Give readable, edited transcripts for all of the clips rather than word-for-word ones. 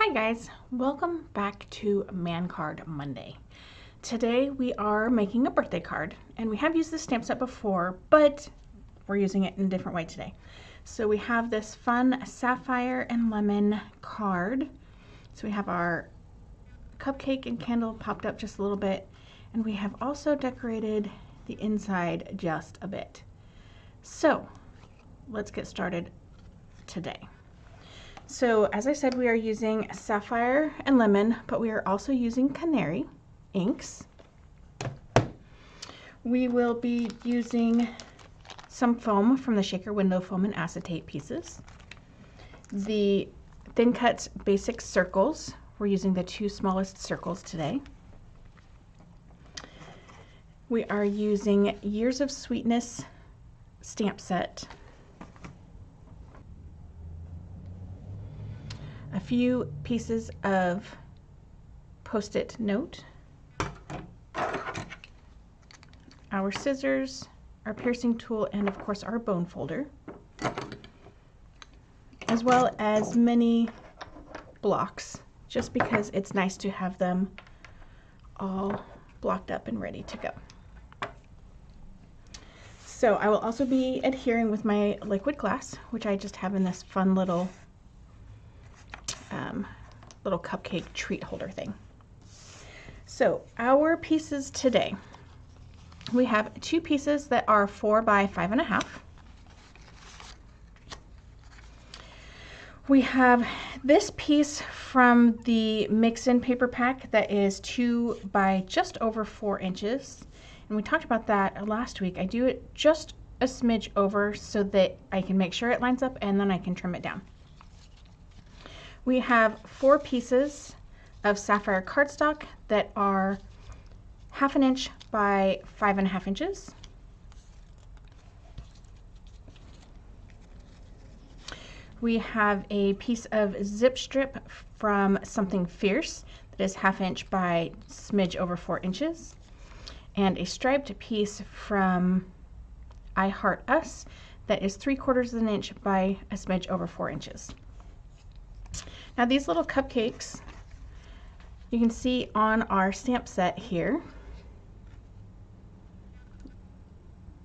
Hi guys, welcome back to Man Card Monday. Today we are making a birthday card, and we have used this stamp set before, but we're using it in a different way today. So we have this fun sapphire and lemon card. So we have our cupcake and candle popped up just a little bit, and we have also decorated the inside just a bit. So let's get started today. So as I said, we are using sapphire and lemon, but we are also using canary inks. We will be using some foam from the shaker window foam and acetate pieces. The thin cuts basic circles, we're using the two smallest circles today. We are using Years of Sweetness stamp set. A few pieces of Post-it note, our scissors, our piercing tool, and of course our bone folder, as well as many blocks, just because it's nice to have them all blocked up and ready to go. So I will also be adhering with my liquid glass, which I just have in this fun little cupcake treat holder thing. So our pieces today, we have two pieces that are 4 by 5.5. We have this piece from the mix-in paper pack that is 2 by just over 4 inches. And we talked about that last week. I do it just a smidge over so that I can make sure it lines up, and then I can trim it down. We have 4 pieces of sapphire cardstock that are 1/2 inch by 5.5 inches. We have a piece of zip strip from Something Fierce that is 1/2 inch by smidge over 4 inches. And a striped piece from I Heart Us that is 3/4 inch by a smidge over 4 inches. Now these little cupcakes, you can see on our stamp set here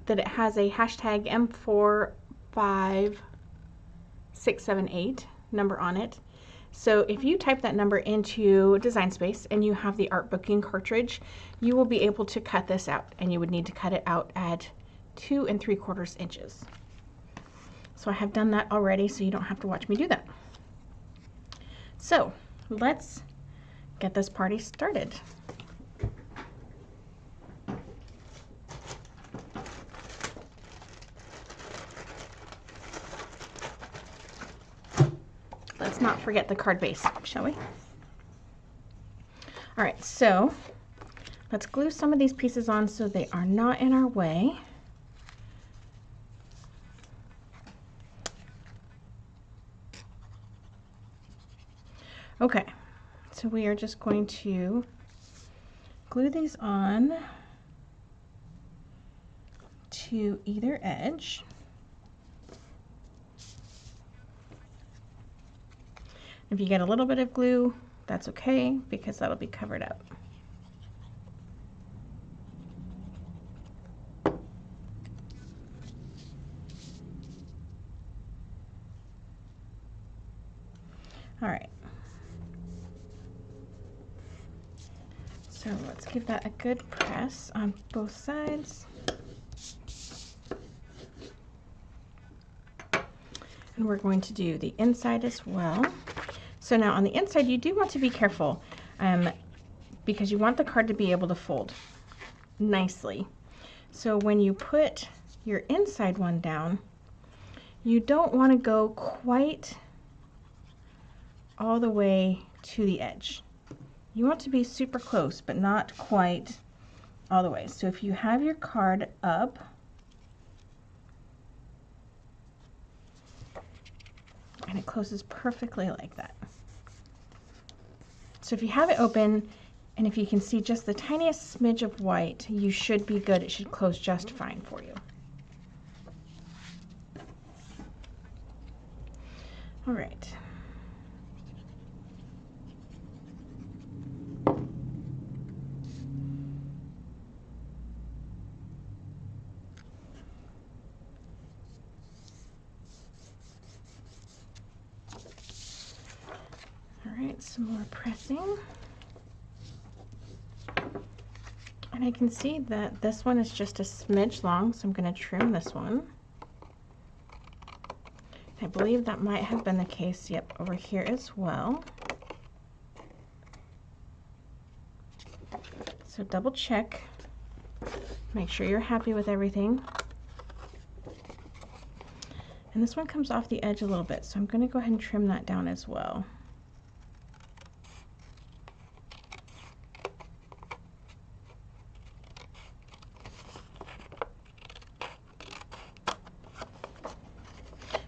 that it has a hashtag M45678 number on it. So if you type that number into Design Space and you have the art booking cartridge, you will be able to cut this out, and you would need to cut it out at 2 3/4 inches. So I have done that already, so you don't have to watch me do that. So let's get this party started. Let's not forget the card base, shall we? All right, so let's glue some of these pieces on so they are not in our way. Okay, so we are just going to glue these on to either edge. If you get a little bit of glue, that's okay, because that'll be covered up. All right. So let's give that a good press on both sides. And we're going to do the inside as well. So now on the inside, you do want to be careful because you want the card to be able to fold nicely. So when you put your inside one down, you don't want to go quite all the way to the edge. You want to be super close, but not quite all the way. So if you have your card up, and it closes perfectly like that. So if you have it open, and if you can see just the tiniest smidge of white, you should be good. It should close just fine for you. All right. right, some more pressing. And I can see that this one is just a smidge long, so I'm going to trim this one. I believe that might have been the case, yep, over here as well. So double check, make sure you're happy with everything. And this one comes off the edge a little bit, so I'm going to go ahead and trim that down as well.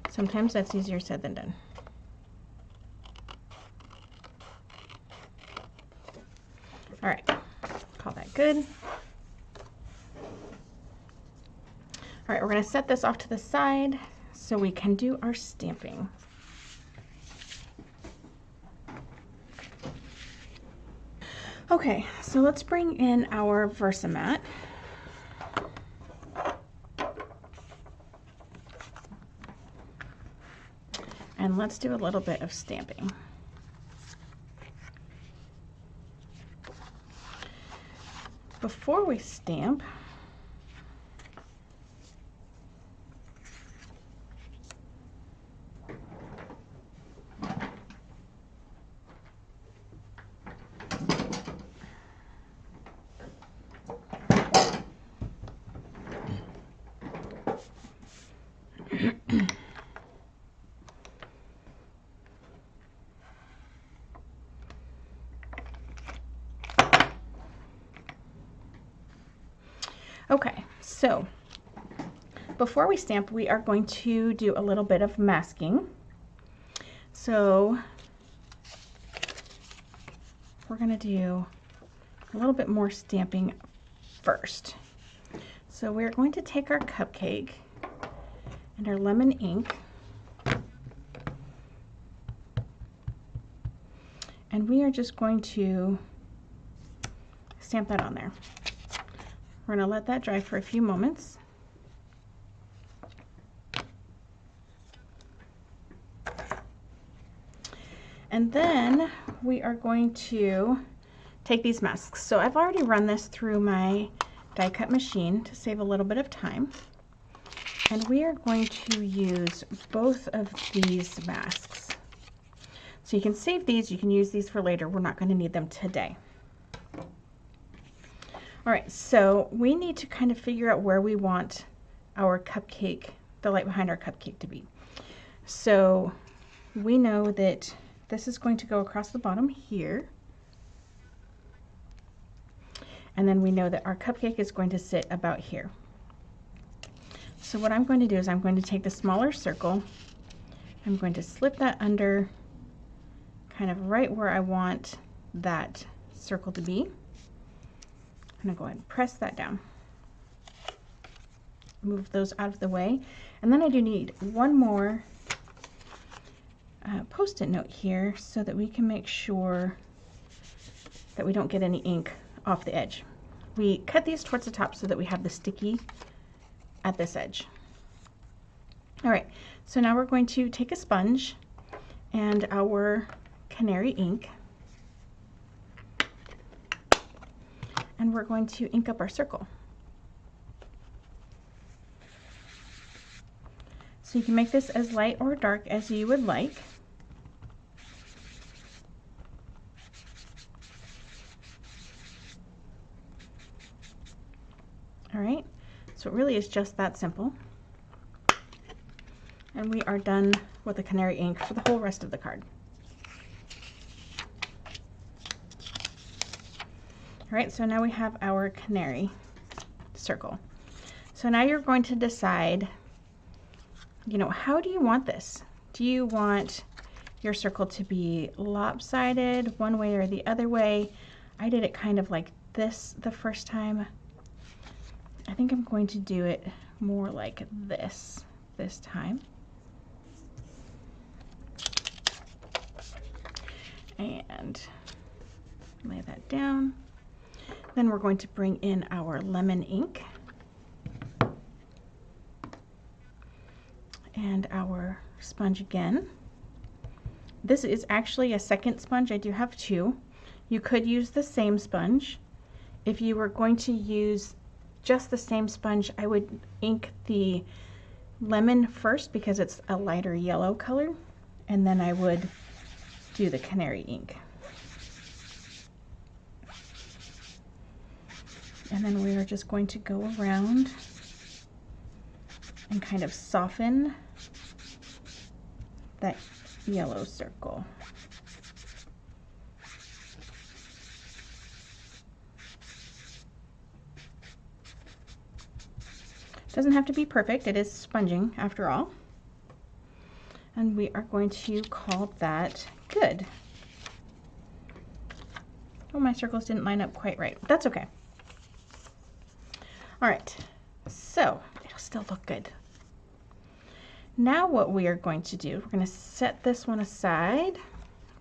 Sometimes that's easier said than done. All right, call that good. All right, we're going to set this off to the side so we can do our stamping. Okay, so let's bring in our Versamat. And let's do a little bit of stamping. Before we stamp, okay, so before we stamp, we are going to do a little bit of masking. So we're going to do a little bit more stamping first. So we're going to take our cupcake and our lemon ink, and we are just going to stamp that on there. We're going to let that dry for a few moments. And then we are going to take these masks. So I've already run this through my die cut machine to save a little bit of time. And we are going to use both of these masks. So you can save these, you can use these for later. We're not going to need them today. All right, so we need to kind of figure out where we want our cupcake, the light behind our cupcake to be. So we know that this is going to go across the bottom here. And then we know that our cupcake is going to sit about here. So what I'm going to do is I'm going to take the smaller circle, I'm going to slip that under kind of right where I want that circle to be. I'm going to go ahead and press that down. Move those out of the way. And then I do need one more post-it note here so that we can make sure that we don't get any ink off the edge. We cut these towards the top so that we have the sticky at this edge. All right, so now we're going to take a sponge and our canary ink, and we're going to ink up our circle. So you can make this as light or dark as you would like. All right, so it really is just that simple. And we are done with the canary ink for the whole rest of the card. All right, so now we have our canary circle. So now you're going to decide, you know, how do you want this? Do you want your circle to be lopsided one way or the other way? I did it kind of like this the first time. I think I'm going to do it more like this time. And lay that down. Then we're going to bring in our lemon ink and our sponge again. This is actually a second sponge. I do have two. You could use the same sponge. If you were going to use just the same sponge, I would ink the lemon first because it's a lighter yellow color, and then I would do the canary ink. And then we are just going to go around and kind of soften that yellow circle. Doesn't have to be perfect, it is sponging after all. And we are going to call that good. Oh, my circles didn't line up quite right. That's okay. All right, so it'll still look good. Now what we are going to do, we're going to set this one aside,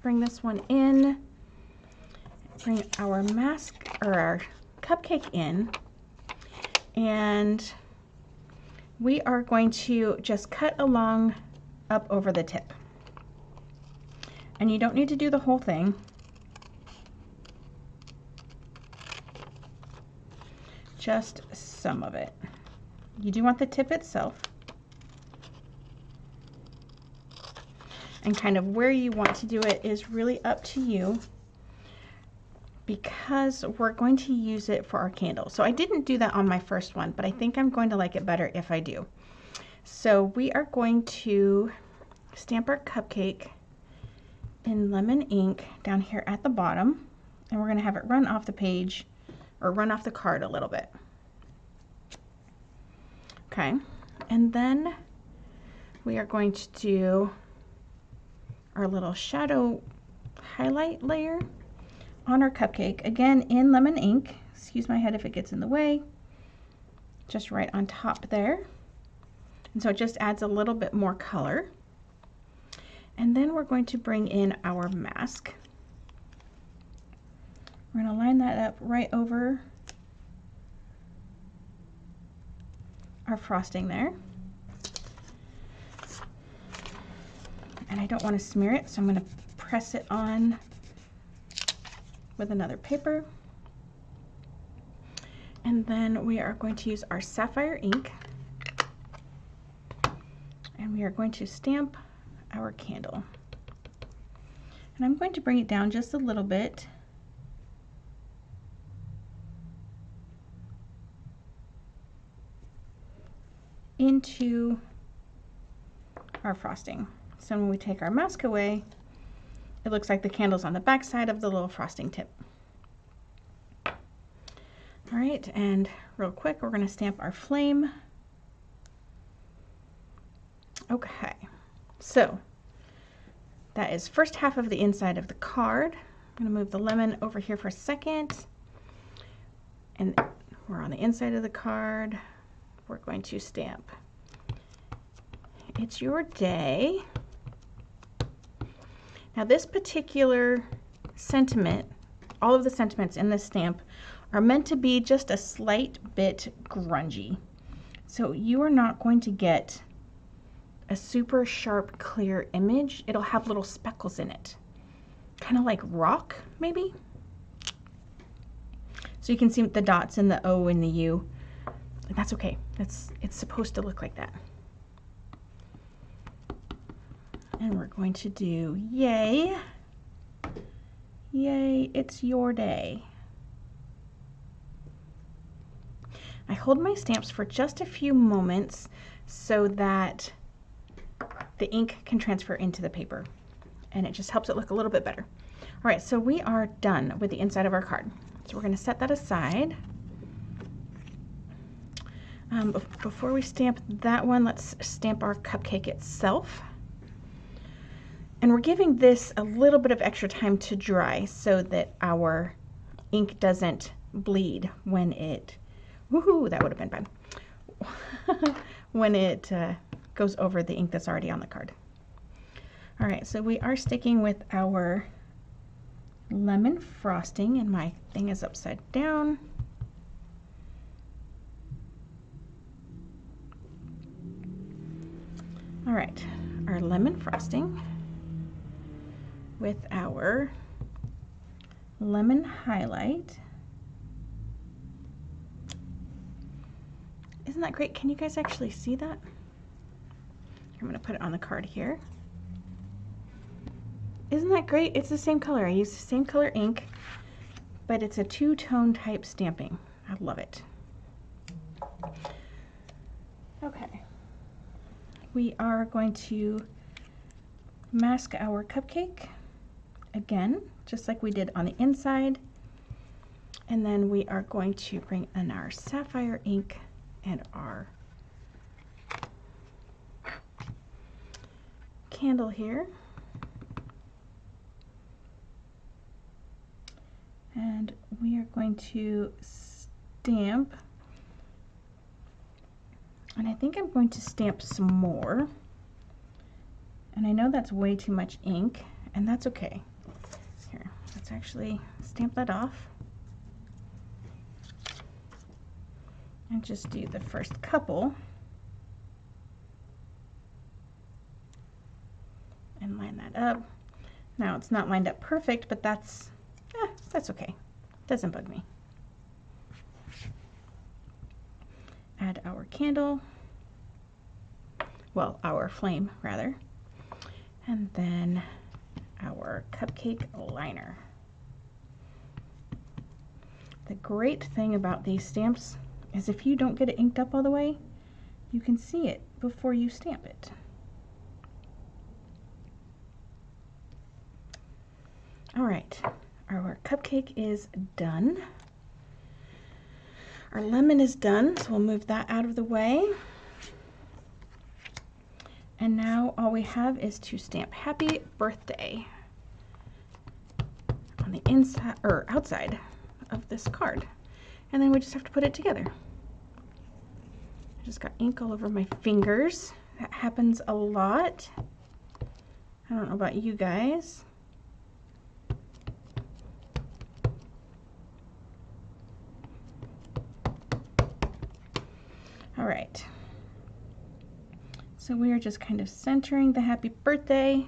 bring this one in, bring our mask or our cupcake in, and we are going to just cut along up over the tip. And you don't need to do the whole thing. Just some of it. You do want the tip itself. And kind of where you want to do it is really up to you, because we're going to use it for our candle. So I didn't do that on my first one, but I think I'm going to like it better if I do. So we are going to stamp our cupcake in lemon ink down here at the bottom, and we're going to have it run off the page or run off the card a little bit. Okay, and then we are going to do our little shadow highlight layer on our cupcake, again in lemon ink. Excuse my head if it gets in the way. Just right on top there. And so it just adds a little bit more color. And then we're going to bring in our mask. We're going to line that up right over our frosting there. And I don't want to smear it, so I'm going to press it on with another paper. And then we are going to use our sapphire ink, and we are going to stamp our candle. And I'm going to bring it down just a little bit. Into our frosting. So when we take our mask away, it looks like the candle's on the back side of the little frosting tip. All right, and real quick, we're going to stamp our flame. Okay, so that is first half of the inside of the card. I'm going to move the lemon over here for a second. And we're on the inside of the card. We're going to stamp "It's your day." Now this particular sentiment, all of the sentiments in this stamp are meant to be just a slight bit grungy. So you are not going to get a super sharp, clear image. It'll have little speckles in it. Kind of like rock, maybe? So you can see the dots and the O and the U. And that's okay. It's supposed to look like that. And we're going to do "Yay, yay, it's your day." I hold my stamps for just a few moments so that the ink can transfer into the paper, and it just helps it look a little bit better. All right, so we are done with the inside of our card. So we're going to set that aside. Before we stamp that one, let's stamp our cupcake itself. And we're giving this a little bit of extra time to dry so that our ink doesn't bleed when it, woohoo, that would have been bad, when it goes over the ink that's already on the card. All right, so we are sticking with our lemon frosting, and my thing is upside down. All right, our lemon frosting. with our lemon highlight. Isn't that great? Can you guys actually see that? I'm going to put it on the card here. Isn't that great? It's the same color. I use the same color ink, but it's a two-tone type stamping. I love it. Okay. We are going to mask our cupcake again, just like we did on the inside. And then we are going to bring in our sapphire ink and our candle here. And we are going to stamp, and I think I'm going to stamp some more. And I know that's way too much ink, and that's okay. Here, let's actually stamp that off. And just do the first couple. And line that up. Now it's not lined up perfect, but that's okay. Doesn't bug me. Add our candle. Well, our flame rather. And then our cupcake liner. The great thing about these stamps is if you don't get it inked up all the way, you can see it before you stamp it. All right, our cupcake is done. Our lemon is done, so we'll move that out of the way. And now all we have is to stamp Happy Birthday on the inside or outside of this card. And then we just have to put it together. I just got ink all over my fingers. That happens a lot. I don't know about you guys. All right. So we are just kind of centering the Happy Birthday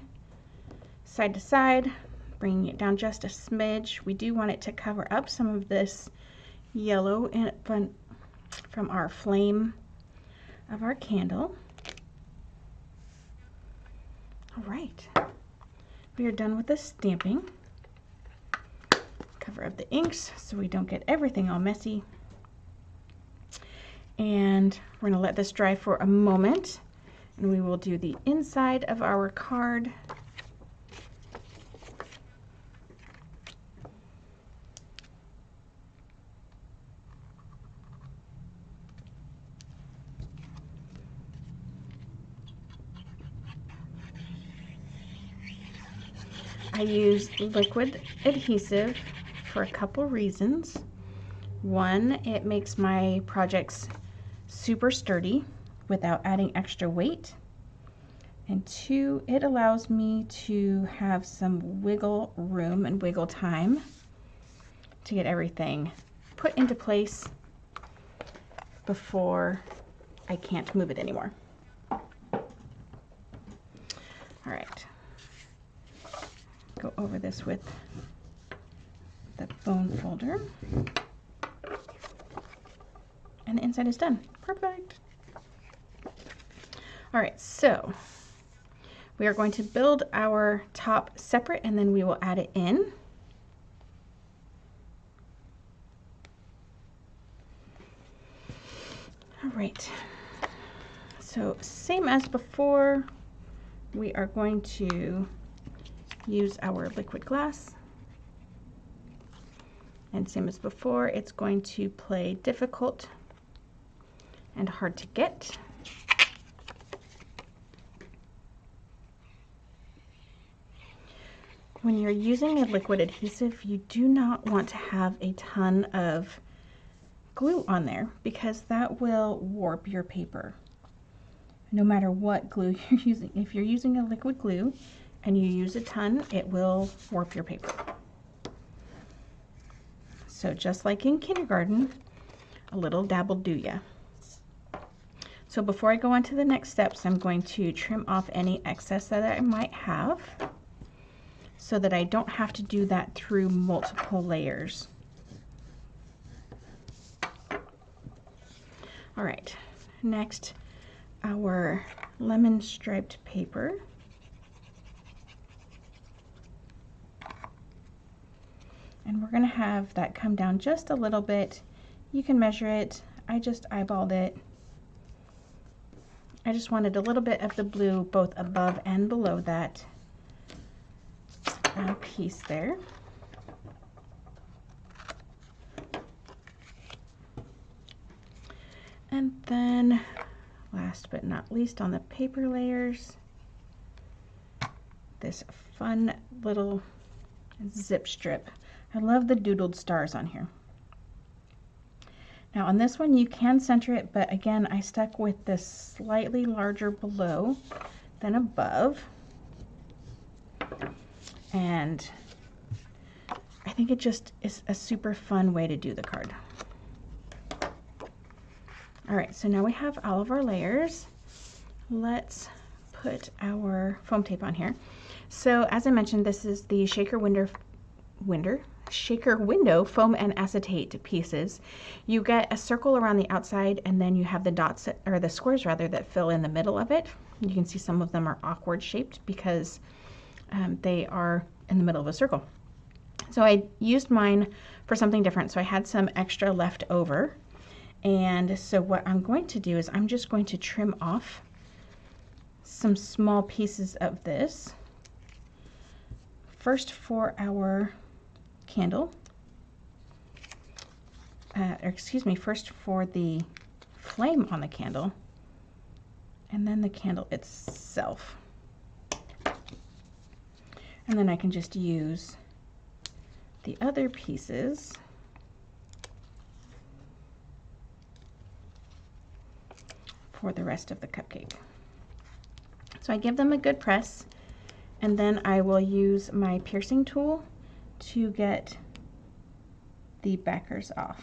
side to side, bringing it down just a smidge. We do want it to cover up some of this yellow from our flame of our candle. All right, we are done with the stamping. Cover up the inks so we don't get everything all messy. And we're going to let this dry for a moment, and we will do the inside of our card. I use liquid adhesive for a couple reasons. One, it makes my projects super sturdy without adding extra weight. And two, it allows me to have some wiggle room and wiggle time to get everything put into place before I can't move it anymore. All right. Go over this with the bone folder. And the inside is done. Perfect. All right, so we are going to build our top separate and then we will add it in. All right, so same as before, we are going to use our liquid glass. And same as before, it's going to play difficult and hard to get. When you're using a liquid adhesive, you do not want to have a ton of glue on there because that will warp your paper. No matter what glue you're using. If you're using a liquid glue and you use a ton, it will warp your paper. So just like in kindergarten, a little dabble do ya. So before I go on to the next steps, I'm going to trim off any excess that I might have. so that I don't have to do that through multiple layers. All right, next, our lemon striped paper. And we're gonna have that come down just a little bit. You can measure it. I just eyeballed it. I just wanted a little bit of the blue both above and below that piece there. And then last but not least, on the paper layers, this fun little zip strip. I love the doodled stars on here. Now on this one you can center it, but again I stuck with this slightly larger below than above. And I think it just is a super fun way to do the card. All right, so now we have all of our layers. Let's put our foam tape on here. So as I mentioned, this is the shaker window foam and acetate pieces. You get a circle around the outside, and then you have the dots, or the squares rather, that fill in the middle of it. You can see some of them are awkward shaped because they are in the middle of a circle. So I used mine for something different. So I had some extra left over. And so what I'm going to do is I'm just going to trim off some small pieces of this. First for our candle, first for the flame on the candle, and then the candle itself. And then I can just use the other pieces for the rest of the cupcake. So I give them a good press, and then I will use my piercing tool to get the backers off.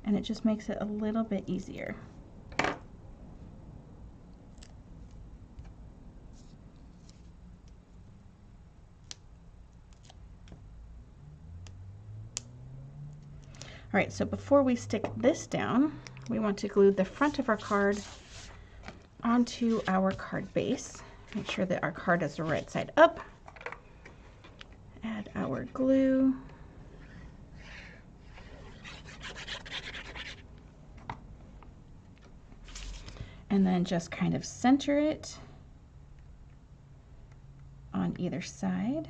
And it just makes it a little bit easier. All right, so before we stick this down, we want to glue the front of our card onto our card base. Make sure that our card is the right side up. Add our glue. And then just kind of center it on either side.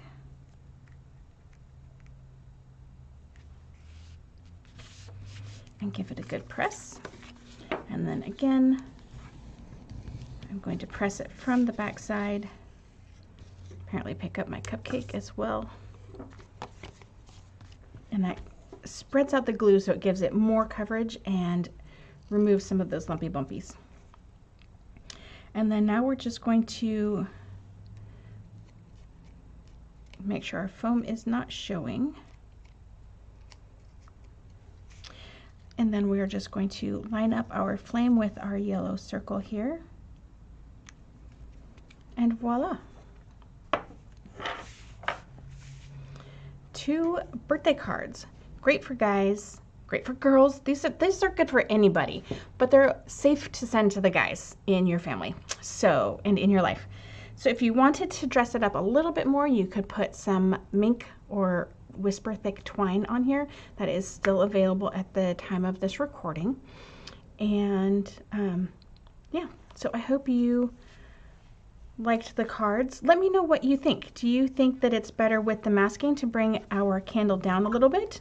And give it a good press. And then again, I'm going to press it from the back side. Apparently pick up my cupcake as well. And that spreads out the glue so it gives it more coverage and removes some of those lumpy bumpies. And then now we're just going to make sure our foam is not showing. And then we are just going to line up our flame with our yellow circle here. And voila. 2 birthday cards. Great for guys, great for girls. These are good for anybody, but they're safe to send to the guys in your family, so, and in your life. So if you wanted to dress it up a little bit more, you could put some mink or whisper thick twine on here. That is still available at the time of this recording. And yeah, so I hope you liked the cards. Let me know what you think. Do you think that it's better with the masking to bring our candle down a little bit?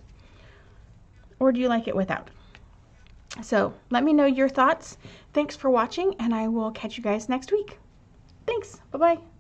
Or do you like it without? So let me know your thoughts. Thanks for watching, and I will catch you guys next week. Thanks. Bye-bye.